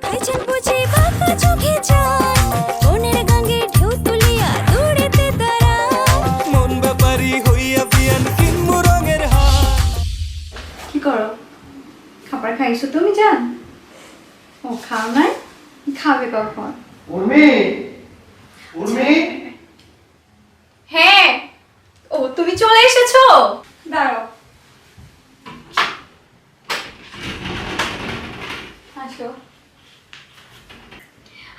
আইছেন বুঝি বাঁকা চোখে চায় মনের গাঙ্গে ঢেউ তুলিয়া দৌড়েতে দাঁড়ায় মন ব্যাপারী হইয়া বিয়ান কিনমু রঙের হার। কি করো? খাবার খাইছো তুমি জান? ও খাও নাই? খাবে কখন? উর্মি, উর্মি, হ্যাঁ। ও তুমি চলে এসেছো? দাঁড়াও। আসো।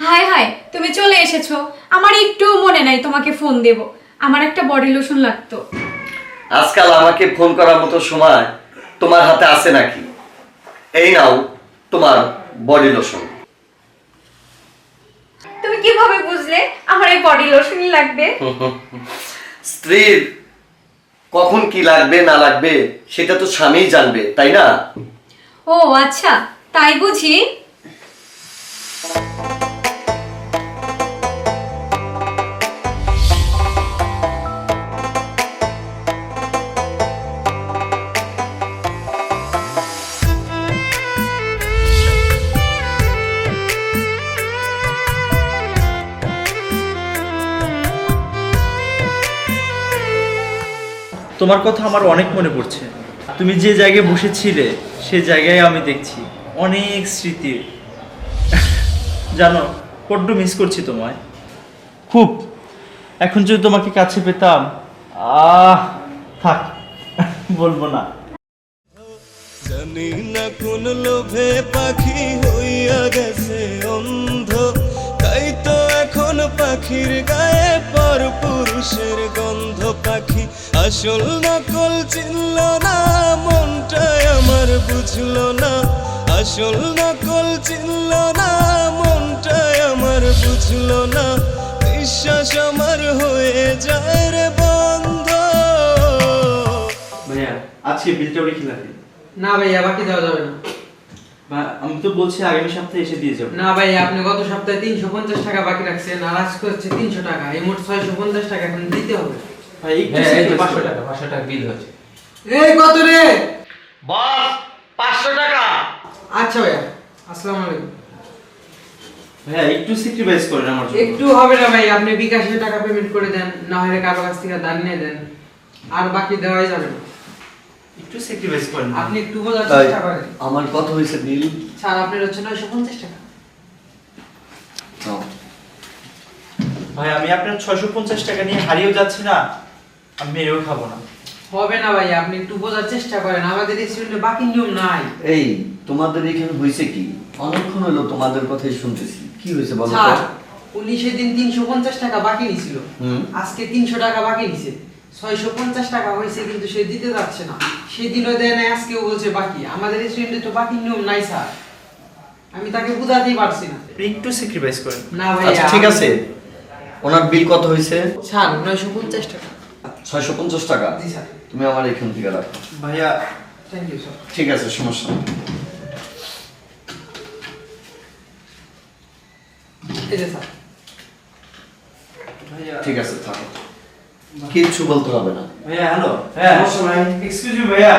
হাই হাই, তুমি চলে এসেছো। আমার একটু মনে নাই তোমাকে ফোন দেব। আমার একটা বডি লোশন লাগতো। আজকাল আমাকে ফোন করার মতো সময় তোমার হাতে আছে নাকি? এই নাও তোমার বডি লোশন। তুমি কিভাবে বুঝলে আমার এই বডি লোশনই লাগবে? স্ত্রীর কখন কি লাগবে না লাগবে সেটা তো স্বামীই জানবে, তাই না? ও আচ্ছা, তাই বুঝি। তোমার কথা আমার অনেক মনে পড়ছে। তুমি যে জায়গায় বসেছিলে সে জায়গায় আমি দেখছি অনেক স্মৃতি। জানো, বড্ড মিস করছি তোমায় খুব। এখন যদি তোমাকে কাছে পেতাম, থাক বলবো না। জানি না কোন লোভে পাখি হইয়া গেছে অন্ধ, তাই তো এখন পাখির গায়ে পর পুরুষের গন্ধ। পাখি আসল নকল চিনল না, মনটাই আমার বুঝলো না। আসল নকল চিনল না, মনটাই আমার বুঝলো না। বিশ্বাস আমার হয়ে যায় রে বন্ধ। ভাইয়া আজকে বিলটা লিখে রাখি। না ভাইয়া, বাকি দেওয়া যাবে না। আমি তো বলছি আগামী সপ্তাহে এসে দিয়ে যাবো। না ভাইয়া, আপনি গত সপ্তাহে 350 টাকা বাকি রাখছেন, আর আজকে হচ্ছে 300 টাকা। এই মোট 650 টাকা এখন দিতে হবে। ভাই একটু হ্যাঁ, এই যে sacrifice 500 করো। টাকা 500 টাকা বিল হচ্ছে। এই কত রে? বস 500 টাকা। আচ্ছা ভাইয়া, আসসালামু আলাইকুম। ভাইয়া একটু স্যাক্রিফাইস করেন আমার জন্য। একটু হবে না ভাই, আপনি বিকাশে টাকা পেমেন্ট করে দেন, না হলে কারো কাছ থেকে দান নিয়ে দেন, আর বাকি দেওয়াই যাবে না। একটু স্যাক্রিফাইস করেন। আপনি একটু বোঝার চেষ্টা করেন। আমার কত হয়েছে বিল? স্যার আপনার হচ্ছে 950 টাকা। ভাই আমি আপনার 650 টাকা নিয়ে হারিয়েও যাচ্ছি না, আমি মেরেও খাবো না। হবে না ভাই, আপনি একটু বোঝার চেষ্টা করেন, আমাদের রেস্টুরেন্টে বাকি নিয়ম নাই। এই তোমাদের এখানে হয়েছে কি? অনেকক্ষণ হলো তোমাদের কথাই শুনতেছি। কি হয়েছে বলো তো? স্যার, উনি সেদিন 350 টাকা বাকি নিছিল, আজকে 300 টাকা বাকি নিছে। 650 টাকা হয়েছে, কিন্তু সে দিতে যাচ্ছে না। সেদিনও দেয় নাই, আজকেও বলছে বাকি। আমাদের রেস্টুরেন্টে তো বাকি নিয়ম নাই স্যার, আমি তাকে বুঝাতেই পারছি না। একটু স্যাক্রিফাইস করেন। না ভাই, আচ্ছা ঠিক আছে, ওনার বিল কত হয়েছে? স্যার 950 টাকা। 650 টাকা। জি স্যার। তুমি আমার এখান থেকে রাখো। ভাইয়া থ্যাংক ইউ স্যার। ঠিক আছে, সমস্যা নেই। এই যে স্যার। ভাইয়া ঠিক আছে, থাকো, কিচ্ছু বলতে হবে না। ভাইয়া হ্যালো। হ্যাঁ এক্সকিউজ মি ভাইয়া।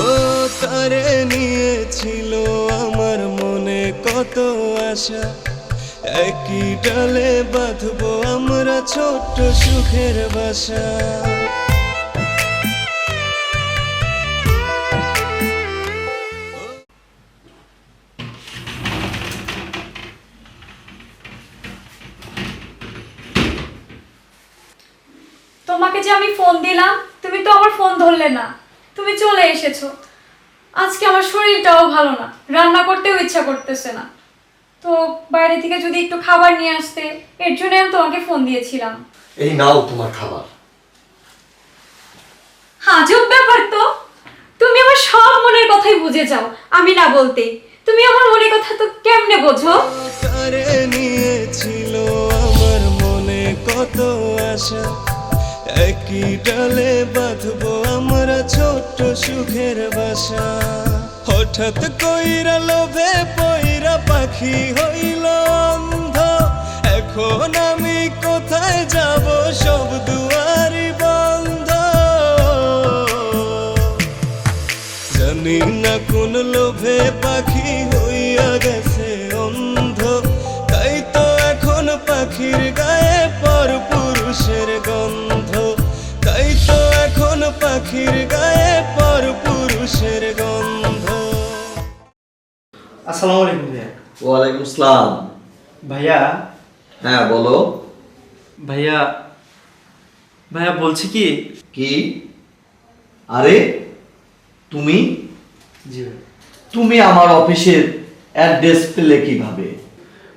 ও তারে নিয়েছিল আমার মনে কত আশা, একই ডালে বাঁধবো আমরা ছোট্ট সুখের বাসা। তোমাকে যে আমি ফোন দিলাম, তুমি তো আমার ফোন ধরলে না। তুমি চলে এসেছো। আজকে আমার শরীরটাও ভালো না, রান্না করতেও ইচ্ছা করতেছে না। তো বাইরে থেকে যদি একটু খাবার নিয়ে আসতে, এর জন্য আমি তোমাকে ফোন দিয়েছিলাম। এই নাও তোমার খাবার। আজব ব্যাপার তো, তুমি আমার সব মনের কথাই বুঝে যাও আমি না বলতে। তুমি আমার মনের কথা তো কেমনে বোঝো? তারে নিয়েছিল আমার মনে কত আশা, একই ডালে বাঁধবো সুখের বাসা। হঠাৎ কইরা লোভে পইরা পাখি হইল অন্ধ, এখন আমি কোথায় যাব সব দুয়ারি বন্ধ। জানি না কোন লোভে পাখি হইয়া গেছে অন্ধ, তাই তো এখন পাখির গায়ে পর পুরুষের গন্ধ, তাই তো এখন পাখির গায়ে পর পুরুষের গন্ধ। আসসালামু আলাইকুম ভাইয়া। ওয়ালাইকুম আসসালাম। ভাইয়া হ্যাঁ বলো। ভাইয়া ভাইয়া বলছি কি। কি? আরে তুমি জি ভাই। তুমি আমার অফিসের অ্যাড্রেস পেলে কিভাবে?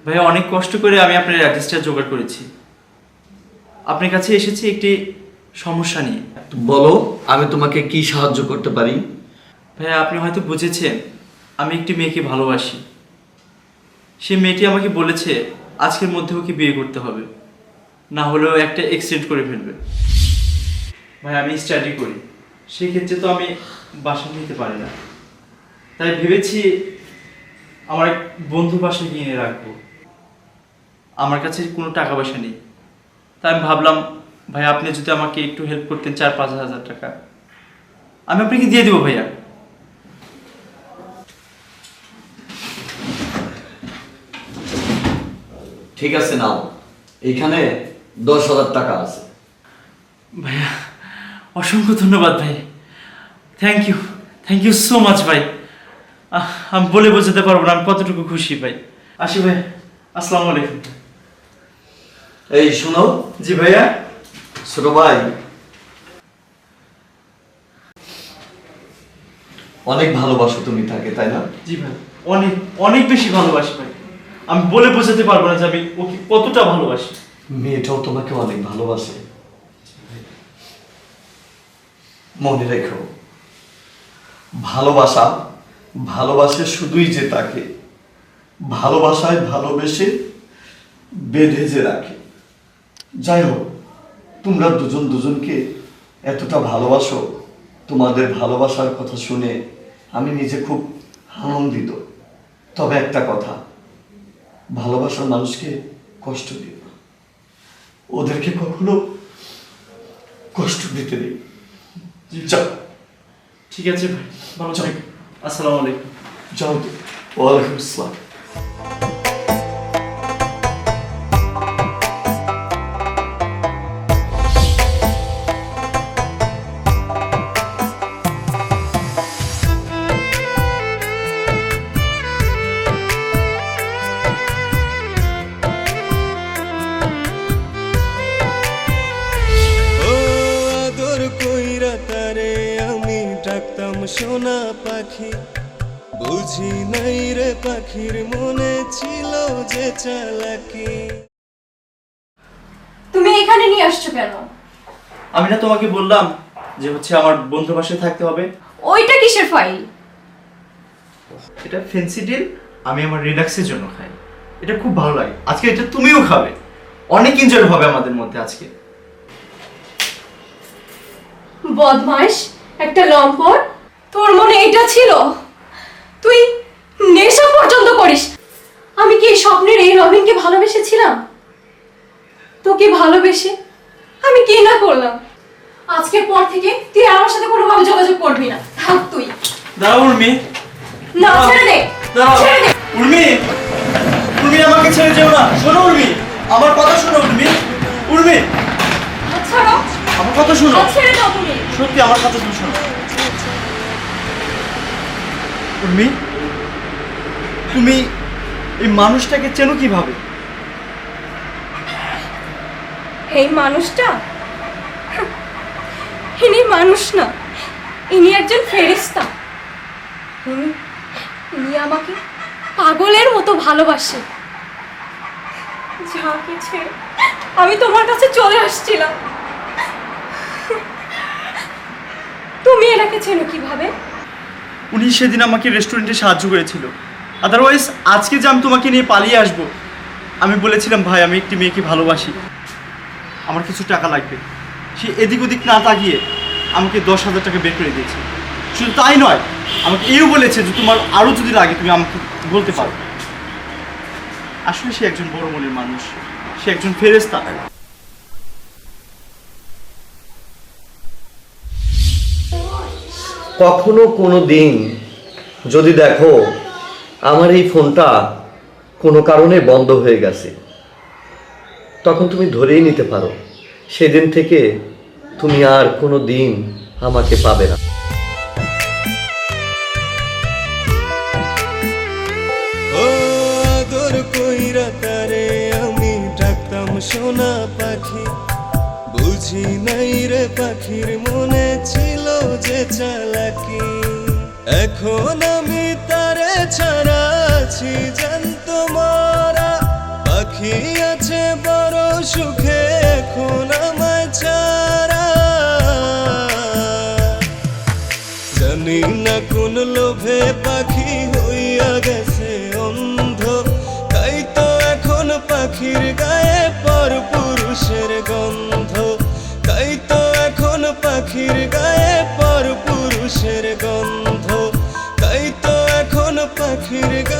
ভাইয়া অনেক কষ্ট করে আমি আপনার অ্যাড্রেসটা জোগাড় করেছি, আপনার কাছে এসেছি একটি সমস্যা নিয়ে। বলো, আমি তোমাকে কি সাহায্য করতে পারি? ভাইয়া আপনি হয়তো বুঝেছেন আমি একটি মেয়েকে ভালোবাসি। সে মেয়েটি আমাকে বলেছে আজকের মধ্যে ওকে বিয়ে করতে হবে, না হলেও একটা এক্সিডেন্ট করে ফেলবে। ভাই আমি স্টাডি করি, সেই ক্ষেত্রে তো আমি বাসা নিতে পারি না, তাই ভেবেছি আমার এক বন্ধু বাসায় কিনে রাখবো। আমার কাছে কোনো টাকা পয়সা নেই, তাই আমি ভাবলাম ভাই আপনি যদি আমাকে একটু হেল্প করতেন 4-5 হাজার টাকা আমি আপনাকে দিয়ে দেবো ভাইয়া। ঠিক আছে, নাও, এখানে 10,000 টাকা আছে। ভাইয়া অসংখ্য ধন্যবাদ ভাই, থ্যাংক ইউ সো মাচ ভাই। আমি বলে বোঝাতে পারবো না আমি কতটুকু খুশি ভাই। আসি ভাই, আসসালামু আলাইকুম। এই শোনো। জি ভাইয়া। ছোট ভাই, অনেক ভালোবাসো তুমি তাকে, তাই না? জি ভাই, অনেক অনেক বেশি ভালোবাসি ভাই, আমি বলে বোঝাতে পারবো না যে আমি ওকে কতটা ভালোবাসি। মেয়েটাও তোমাকে অনেক ভালোবাসে। মনে রেখো, ভালোবাসে শুধুই যে তাকে, ভালোবাসায় ভালোবেসে বেঁধে যে রাখে। যাই হোক, তোমরা দুজন দুজনকে এতটা ভালোবাসো, তোমাদের ভালোবাসার কথা শুনে আমি নিজে খুব আনন্দিত। তবে একটা কথা, ভালোবাসার মানুষকে কষ্ট দিও না, ওদেরকে কখনো কষ্ট দিতে নেই। যাও। ঠিক আছে ভাই, ভালো থাকবেন। আসসালামু আলাইকুম। যাও। ওয়ালাইকুম আসসালাম। ও আদর কইরা তারে আমি ডাকতাম সোনা পাখি, বুঝি নাই রে পাখির মনে ছিল যে চালাকি। তুমি এখানে নিয়ে আসছো কেন? আমি না তোমাকে বললাম যে হচ্ছে আমার বন্ধু বাসায় থাকতে হবে। ওইটা কিসের ফাইল? এটা ফেন্সিডিল, আমি আমার রিল্যাক্সের জন্য খাই, এটা খুব ভালো লাগে। আজকে এটা তুমিও খাবে, অনেক এনজয় হবে আমাদের মধ্যে আজকে। বদমাইশ একটা লম্পট, তোর মনে এটা ছিল? তুই নেশা পর্যন্ত করিস। আমি কি এই স্বপ্নের এই রবিনকে ভালোবেসেছিলাম? তোকে ভালোবেসে আমি কি না করলাম? আজকের পর থেকে তুই আমার সাথে কোনোভাবে যোগাযোগ করবি না, থাক তুই। দাঁড়াও উর্মি, না ছেড়ে দে, দাঁড়াও ছেড়ে দে। উর্মি, আমাকে ছেড়ে যেও না। শোনো উর্মি, আমার কথা শোনো উর্মি। হাত ছাড়ো, আমার কথা শোনো, হাত ছেড়ে দাও তুমি। সত্যি আমার কথা তুমি শোনো। উর্মি, তুমি এই মানুষটাকে চেনো কিভাবে? এই মানুষটা ইনি মানুষ না, ইনি একজন ফেরেশতা। ইনি আমাকে পাগলের মতো ভালোবাসে। যাকে ছেড়ে আমি তোমার কাছে চলে আসছিলাম। তুমি এনাকে চেনো কিভাবে? উনি সেদিন আমাকে রেস্টুরেন্টে সাহায্য করেছিল, আদারওয়াইজ আজকে যে আমি তোমাকে নিয়ে পালিয়ে আসবো, আমি বলেছিলাম ভাই আমি একটি মেয়েকে ভালোবাসি, আমার কিছু টাকা লাগবে, সে এদিক ওদিক না তাকিয়ে আমাকে 10,000 টাকা বের করে দিয়েছে। শুধু তাই নয়, আমাকে এও বলেছে যে তোমার আরও যদি লাগে তুমি আমাকে বলতে পারো। আসলে সে একজন বড় মনের মানুষ, সে একজন ফেরেশতা। কখনো কোনো দিন যদি দেখো আমার এই ফোনটা কোনো কারণে বন্ধ হয়ে গেছে, তখন তুমি ধরেই নিতে পারো সেদিন থেকে তুমি আর কোনো দিন আমাকে পাবে না। ও আদর কইরা তারে আমি ডাকতাম সোনা পাখি, বুঝি নাই রে পাখির মনে ছিল যে চালাকি। এখন আমি তারে ছাড়া আছি জ্যান্ত মরা, পাখি আছে বড় সুখে এখন আমায় ছাড়া। জানি না কোন লোভে পাখি হইয়া গেছে অন্ধ, তাই তো এখন পাখির গায়ে পর পুরুষের গন্ধ, তাই তো এখন পাখির গায়ে পর পুরুষের গন্ধ, তাই তো এখন পাখির গায়ে